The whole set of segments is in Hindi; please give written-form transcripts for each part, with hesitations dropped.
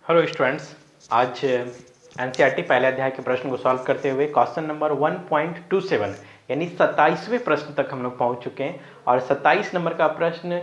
हेलो स्टूडेंट्स, आज एनसीईआरटी पहले अध्याय के प्रश्न को सॉल्व करते हुए क्वेश्चन नंबर 1.27 यानी 27वें प्रश्न तक हम लोग पहुंच चुके हैं। और 27 नंबर का प्रश्न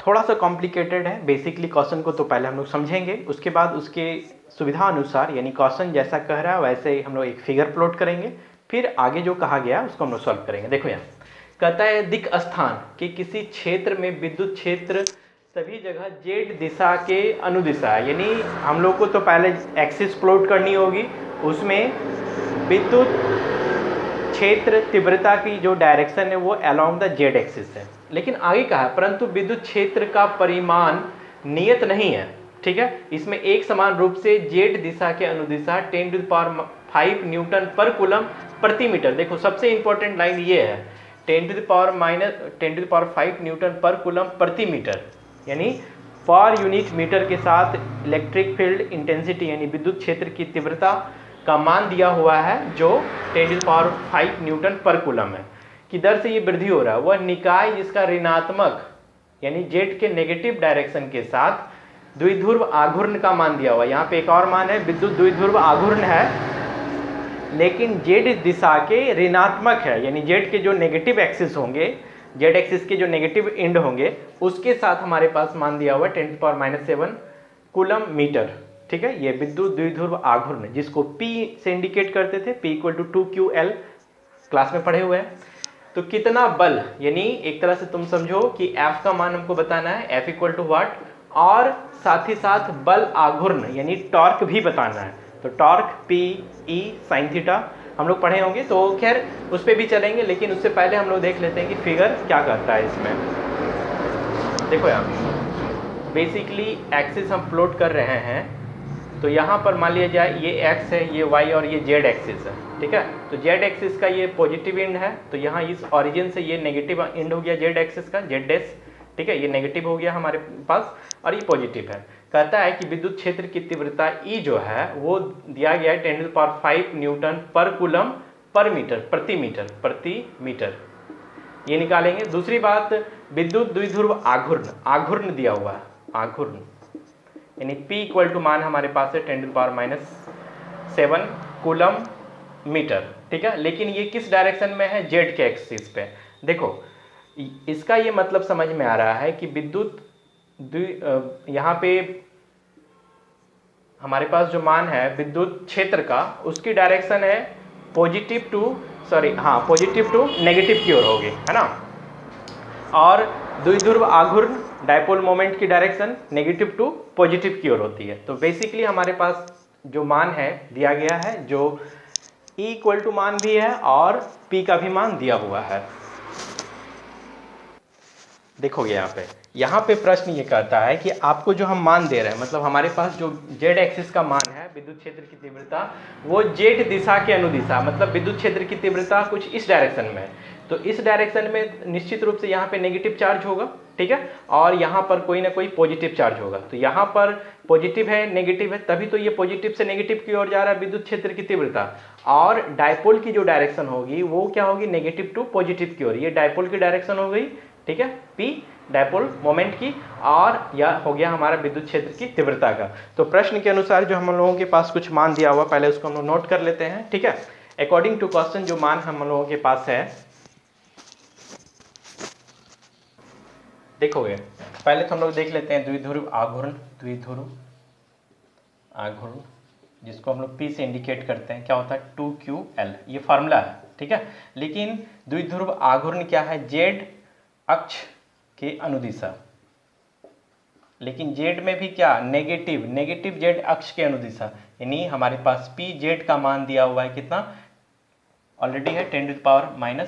थोड़ा सा कॉम्प्लिकेटेड है। बेसिकली क्वेश्चन को तो पहले हम लोग समझेंगे, उसके बाद उसके सुविधा अनुसार यानी क्वेश्चन जैसा कह रहा है वैसे ही हम लोग एक फिगर प्लॉट करेंगे, फिर आगे जो कहा गया उसको हम लोग सॉल्व करेंगे। देखो यहाँ कहता है दिक् स्थान के किसी क्षेत्र में विद्युत क्षेत्र सभी जगह जेड दिशा के अनुदिशा है। यानी हम लोग को तो पहले एक्सिस प्लॉट करनी होगी, उसमें विद्युत क्षेत्र तीव्रता की जो डायरेक्शन है वो अलोंग द जेड एक्सिस है। लेकिन आगे कहा है परंतु विद्युत क्षेत्र का परिमाण नियत नहीं है। ठीक है, इसमें एक समान रूप से जेड दिशा के अनुदिशा 10⁵ न्यूटन पर कूलम प्रति मीटर। देखो सबसे इंपॉर्टेंट लाइन ये है 10⁻⁵ न्यूटन पर कूलम प्रति मीटर, यानी पर यूनिट मीटर के साथ इलेक्ट्रिक फील्ड इंटेंसिटी यानी विद्युत क्षेत्र की तीव्रता का मान दिया हुआ है जो 10⁵ न्यूटन पर कूलम है कि दर से ये वृद्धि हो रहा है। वह निकाय जिसका ऋणात्मक यानी जेड के नेगेटिव डायरेक्शन के साथ द्विध्रुव आघूर्ण का मान दिया हुआ है। यहाँ पे एक और मान है, विद्युत द्विध्रुव आघूर्ण है लेकिन जेड दिशा के ऋणात्मक है, यानी जेड के जो नेगेटिव एक्सिस होंगे, जेड एक्सिस के जो नेगेटिव एंड होंगे उसके साथ हमारे पास मान दिया हुआ 10⁻⁷ कूलम मीटर। ठीक है, ये विद्युत द्विध्रुव आघूर्ण जिसको P से इंडिकेट करते थे, P = 2QL क्लास में पढ़े हुए हैं। तो कितना बल, यानी एक तरह से तुम समझो कि F का मान हमको बताना है, F = व्हाट, और साथ ही साथ बल आघूर्ण यानी टॉर्क भी बताना है। तो टॉर्क PE sin थीटा हम लोग पढ़े होंगे, तो खैर उस पर भी चलेंगे, लेकिन उससे पहले हम लोग देख लेते हैं कि फिगर क्या करता है इसमें। देखो यहाँ बेसिकली एक्सिस हम प्लॉट कर रहे हैं, तो यहाँ पर मान लिया जाए ये x है, ये y और ये z एक्सिस है। ठीक है, तो z एक्सिस का ये पॉजिटिव एंड है, तो यहाँ इस ओरिजिन से ये नेगेटिव एंड हो गया z एक्सिस का, z डैश। ठीक है, ये नेगेटिव हो गया हमारे पास और ये पॉजिटिव है। कहता है कि विद्युत क्षेत्र की तीव्रता E जो है वो दिया गया है 10⁵ न्यूटन पर कूलम पर मीटर प्रति मीटर, ये निकालेंगे। दूसरी बात, विद्युत द्विध्रुव आघूर्ण दिया हुआ है, आघूर्ण यानी P = मान हमारे पास है 10⁻⁷ कूलम मीटर। ठीक है, लेकिन ये किस डायरेक्शन में है, जेड के एक्सिस पे। देखो इसका ये मतलब समझ में आ रहा है कि विद्युत यहाँ पे हमारे पास जो मान है विद्युत क्षेत्र का, उसकी डायरेक्शन है पॉजिटिव टू नेगेटिव की ओर होगी, है ना। और द्विध्रुव आघूर्ण डायपोल मोमेंट की डायरेक्शन नेगेटिव टू पॉजिटिव की ओर होती है। तो बेसिकली हमारे पास जो मान है दिया गया है, जो E = मान भी है और P का भी मान दिया हुआ है। देखोगे यहाँ पे प्रश्न ये कहता है कि आपको जो हम मान दे रहे हैं, मतलब हमारे पास जो जेड एक्सिस का मान है विद्युत क्षेत्र की तीव्रता, वो जेड दिशा के अनुदिशा, मतलब विद्युत क्षेत्र की तीव्रता कुछ इस डायरेक्शन में है। तो इस डायरेक्शन में निश्चित रूप से यहाँ पे नेगेटिव चार्ज होगा, ठीक है, और यहाँ पर कोई ना कोई पॉजिटिव चार्ज होगा। तो यहाँ पर पॉजिटिव है, नेगेटिव है, तभी तो ये पॉजिटिव से नेगेटिव की ओर जा रहा है विद्युत क्षेत्र की तीव्रता। और डायपोल की जो डायरेक्शन होगी वो क्या होगी, नेगेटिव टू पॉजिटिव की ओर। ये डायपोल की डायरेक्शन हो गई, ठीक है, P डायपोल मोमेंट की, और यह हो गया हमारा विद्युत क्षेत्र की तीव्रता का। तो प्रश्न के अनुसार जो हम लोगों के पास कुछ मान दिया हुआ, पहले उसको हम लोग नोट कर लेते हैं। ठीक है, अकॉर्डिंग टू क्वेश्चन जो मान हम लोगों के पास है, देखोगे पहले तो हम लोग देख लेते हैं द्विध्रुव आघूर्ण जिसको हम लोग P से इंडिकेट करते हैं, क्या होता है 2QL, ये फार्मूला है। ठीक है, लेकिन द्विध्रुव आघूर्ण क्या है, जेड अक्ष के अनुदिशा, लेकिन जेड में भी क्या, नेगेटिव जेड अक्ष के अनुदिशा, यानी हमारे पास P जेड का मान दिया हुआ है कितना, ऑलरेडी है 10⁻⁷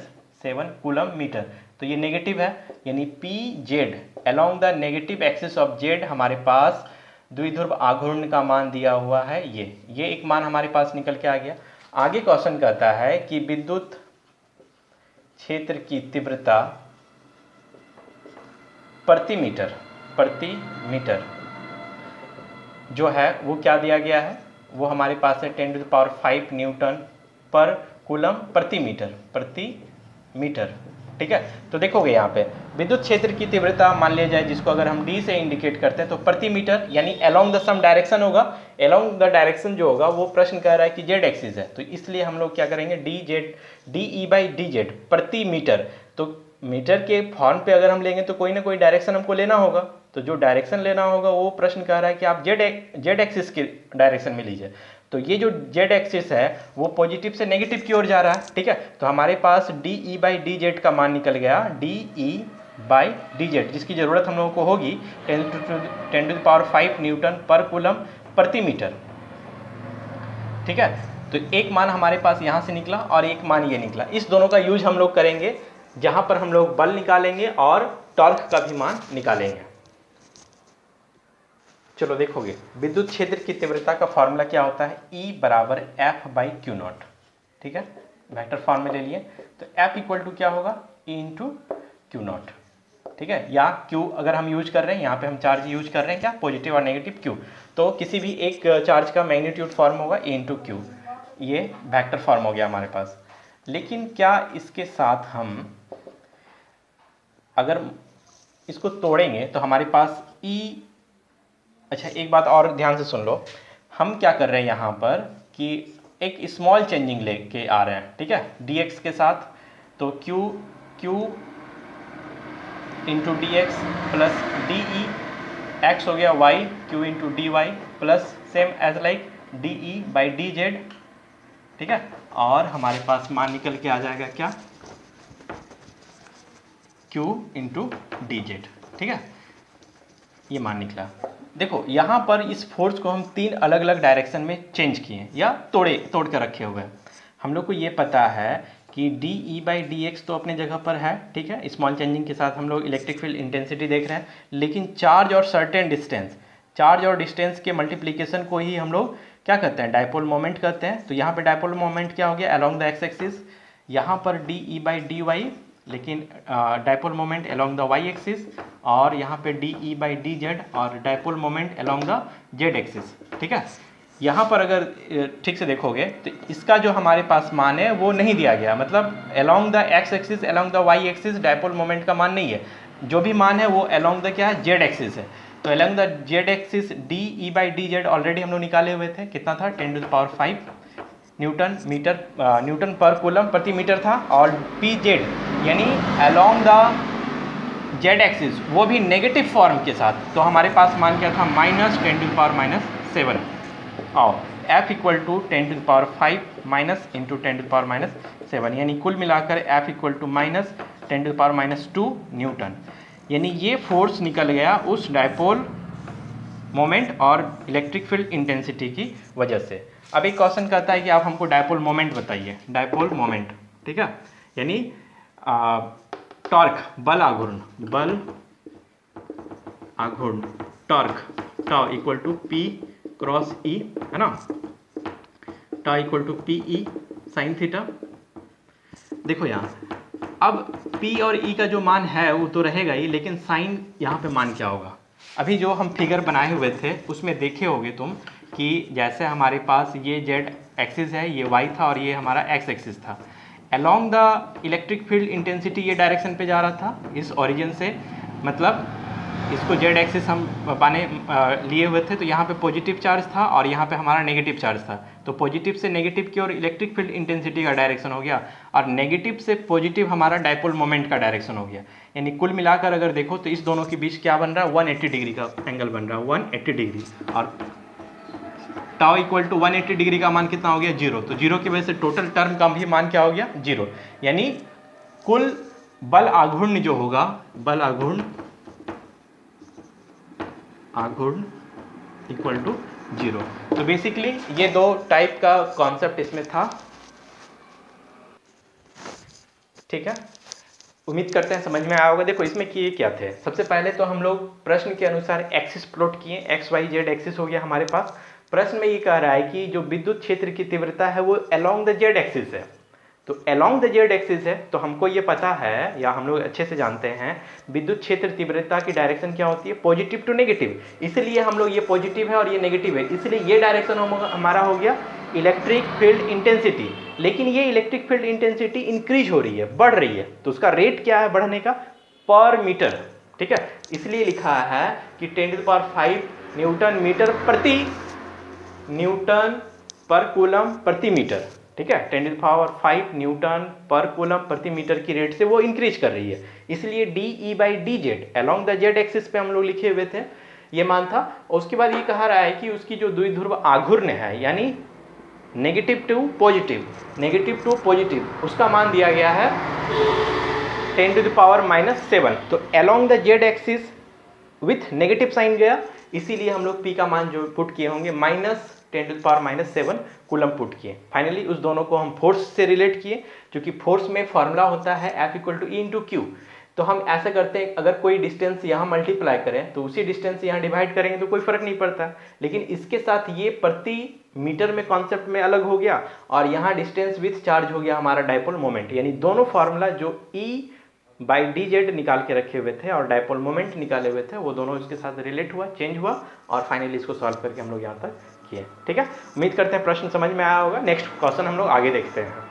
कूलम मीटर। तो ये नेगेटिव है, यानी P Z along the negative axis of Z हमारे पास द्विध्रुव आघूर्ण का मान दिया हुआ है। ये एक मान हमारे पास निकल के आ गया। आगे क्वेश्चन कहता है कि विद्युत क्षेत्र की तीव्रता प्रति मीटर जो है वो क्या दिया गया है, वो हमारे पास है 10⁵ न्यूटन पर कूलम प्रति मीटर। ठीक है। तो देखोगे यहाँ पे विद्युत क्षेत्र की तीव्रता मान लिया जाए, जिसको अगर हम डी से इंडिकेट करते हैं तो प्रति मीटर यानी अलोंग द सम डायरेक्शन होगा। अलोंग द डायरेक्शन जो होगा वो प्रश्न कह रहा है कि जेड एक्सिस है, तो इसलिए हम लोग क्या करेंगे D E by D Z प्रति मीटर। तो मीटर के फॉर्म पे अगर हम लेंगे तो कोई ना कोई डायरेक्शन हमको लेना होगा, तो जो डायरेक्शन लेना होगा वो प्रश्न कह रहा है कि आप जेड एक्सिस की डायरेक्शन में लीजिए। तो ये जो जेड एक्सिस है वो पॉजिटिव से नेगेटिव की ओर जा रहा है, ठीक है। तो हमारे पास D E by D Z का मान निकल गया D E by D Z, जिसकी ज़रूरत हम लोगों को होगी 10⁵ न्यूटन पर कूलम प्रति मीटर, ठीक है। तो एक मान हमारे पास यहाँ से निकला और एक मान ये निकला। इस दोनों का यूज हम लोग करेंगे जहाँ पर हम लोग बल निकालेंगे और टॉर्क का भी मान निकालेंगे। चलो देखोगे विद्युत क्षेत्र की तीव्रता का फॉर्मूला क्या होता है, E बराबर F बाई क्यू नॉट, ठीक है। वेक्टर फॉर्म में ले लिए तो F इक्वल टू क्या होगा, E इंटू क्यू नॉट, ठीक है। या Q अगर हम यूज कर रहे हैं, यहाँ पे हम चार्ज यूज कर रहे हैं क्या, पॉजिटिव और नेगेटिव Q, तो किसी भी एक चार्ज का मैग्नीट्यूड फॉर्म होगा E इंटू क्यू, ये वेक्टर फॉर्म हो गया हमारे पास। लेकिन क्या इसके साथ हम अगर इसको तोड़ेंगे तो हमारे पास E, अच्छा एक बात और ध्यान से सुन लो, हम क्या कर रहे हैं यहाँ पर कि एक स्मॉल चेंजिंग लेके आ रहे हैं, ठीक है, dx के साथ। तो q into d x plus d E, x हो गया y, q into d y plus same as like d E by D z, ठीक है। और हमारे पास मान निकल के आ जाएगा क्या, q इंटू डी जेड, ठीक है, ये मान निकला। देखो यहाँ पर इस फोर्स को हम तीन अलग अलग डायरेक्शन में चेंज किए या तोड़ कर रखे हुए हैं। हम लोग को ये पता है कि D E by D x तो अपने जगह पर है, ठीक है, स्मॉल चेंजिंग के साथ हम लोग इलेक्ट्रिक फील्ड इंटेंसिटी देख रहे हैं। लेकिन चार्ज और सर्टेन डिस्टेंस, चार्ज और डिस्टेंस के मल्टीप्लीकेशन को ही हम लोग क्या कहते हैं, डायपोल मोमेंट कहते हैं। तो यहाँ पर डायपोल मोमेंट क्या हो गया, अलोंग द एक्स एक्सिस, यहाँ पर D E by D Y, लेकिन dipole moment along the Y axis, और यहाँ पे D E by D Z और dipole moment along the Z axis, ठीक है। यहाँ पर अगर ठीक से देखोगे तो इसका जो हमारे पास मान है वो नहीं दिया गया, मतलब along the x axis along the Y axis dipole moment का मान नहीं है। जो भी मान है वो अलोंग द क्या है, जेड एक्सिस है। तो along the Z axis D E by D Z already हम लोग निकाले हुए थे, कितना था, 10⁵ न्यूटन पर कूलम प्रति मीटर था। और पी जेड यानी अलोंग द जेड एक्सिस वो भी नेगेटिव फॉर्म के साथ, तो हमारे पास मान क्या था, -10⁻⁷ और F equal to 10⁵ minus into 10⁻⁷, यानी कुल मिलाकर F इक्वल टू -10⁻² न्यूटन। यानी ये फोर्स निकल गया उस डायपोल मोमेंट और इलेक्ट्रिक फील्ड इंटेंसिटी की वजह से। अब एक क्वेश्चन कहता है कि आप हमको डायपोल मोमेंट बताइए, डायपोल मोमेंट, ठीक है, यानी टॉर्क, बल आघूर्ण torque, tau equal to P cross E, है ना, tau equal to PE sine theta. देखो यहाँ अब P और E का जो मान है वो तो रहेगा ही, लेकिन साइन यहाँ पे मान क्या होगा। अभी जो हम फिगर बनाए हुए थे उसमें देखे होगे तुम कि जैसे हमारे पास ये जेड एक्सिस है, ये वाई था और ये हमारा एक्स एक्सिस था। Along the electric field intensity ये डायरेक्शन पे जा रहा था इस ओरिजिन से, मतलब इसको जेड एक्सिस हम पाने लिए हुए थे। तो यहाँ पे पॉजिटिव चार्ज था और यहाँ पे हमारा नेगेटिव चार्ज था। तो पॉजिटिव से नेगेटिव की ओर इलेक्ट्रिक फील्ड इंटेंसिटी का डायरेक्शन हो गया और नेगेटिव से पॉजिटिव हमारा डायपोल मोमेंट का डायरेक्शन हो गया। यानी कुल मिलाकर अगर देखो तो इस दोनों के बीच क्या बन रहा है, 180 डिग्री का एंगल बन रहा है, 180 डिग्री। और टाउ इक्वल टू 180 डिग्री का मान कितना हो गया, 0। तो 0 की वजह से टोटल टर्म का भी मान क्या हो गया, 0। यानी कुल बल आघूर्ण जो होगा, बल आघूर्ण इक्वल टू 0। तो बेसिकली ये दो टाइप का कॉन्सेप्ट इसमें था, ठीक है। उम्मीद करते हैं समझ में आया होगा। देखो इसमें किए क्या थे, सबसे पहले तो हम लोग प्रश्न के अनुसार एक्सिस प्लॉट किए, एक्स वाई जेड एक्सिस हो गया हमारे पास। प्रश्न में ये कह रहा है कि जो विद्युत क्षेत्र की तीव्रता है वो अलोंग द जेड एक्सिस है। तो अलोंग द जेड एक्सिस है तो हमको ये पता है, या हम लोग अच्छे से जानते हैं, विद्युत क्षेत्र तीव्रता की डायरेक्शन क्या होती है, पॉजिटिव टू नेगेटिव। इसलिए हम लोग ये पॉजिटिव है और ये नेगेटिव है, इसलिए ये डायरेक्शन हमारा हो गया इलेक्ट्रिक फील्ड इंटेंसिटी, लेकिन ये इलेक्ट्रिक फील्ड इंटेंसिटी इंक्रीज हो रही है, बढ़ रही है, तो उसका रेट क्या है बढ़ने का, पर मीटर, ठीक है। इसलिए लिखा है कि 10⁵ न्यूटन मीटर प्रति न्यूटन पर कूलम प्रति मीटर, ठीक है। 10⁵ न्यूटन पर कूलम प्रति मीटर की रेट से वो इंक्रीज कर रही है, इसलिए dE/dz along the Z axis पे हम लोग लिखे हुए थे, ये मान था। उसके बाद ये कहा रहा है कि उसकी जो द्विध्रुव आघूर्ण है, यानी नेगेटिव टू पॉजिटिव, उसका मान दिया गया है 10⁻⁻7। तो along the Z axis with negative sign गया, इसीलिए हम लोग P का मान जो पुट किए होंगे -10⁻⁷ कूलम पुट किए। फाइनली उस दोनों को हम फोर्स से रिलेट किए, क्योंकि फोर्स में फॉर्मूला होता है F=E/Q। तो हम ऐसा करते हैं, अगर कोई डिस्टेंस यहाँ मल्टीप्लाई करें तो उसी डिस्टेंस यहाँ डिवाइड करेंगे तो कोई फर्क नहीं पड़ता, लेकिन इसके साथ ये प्रति मीटर में कॉन्सेप्ट में अलग हो गया, और यहाँ डिस्टेंस विथ चार्ज हो गया हमारा डायपोल मोमेंट। यानी दोनों फार्मूला जो E/dz निकाल के रखे हुए थे और डायपोल मोमेंट निकाले हुए थे, वो दोनों इसके साथ रिलेट हुआ, चेंज हुआ, और फाइनली इसको सॉल्व करके हम लोग यहाँ तक किए, ठीक है। उम्मीद करते हैं प्रश्न समझ में आया होगा। नेक्स्ट क्वेश्चन हम लोग आगे देखते हैं।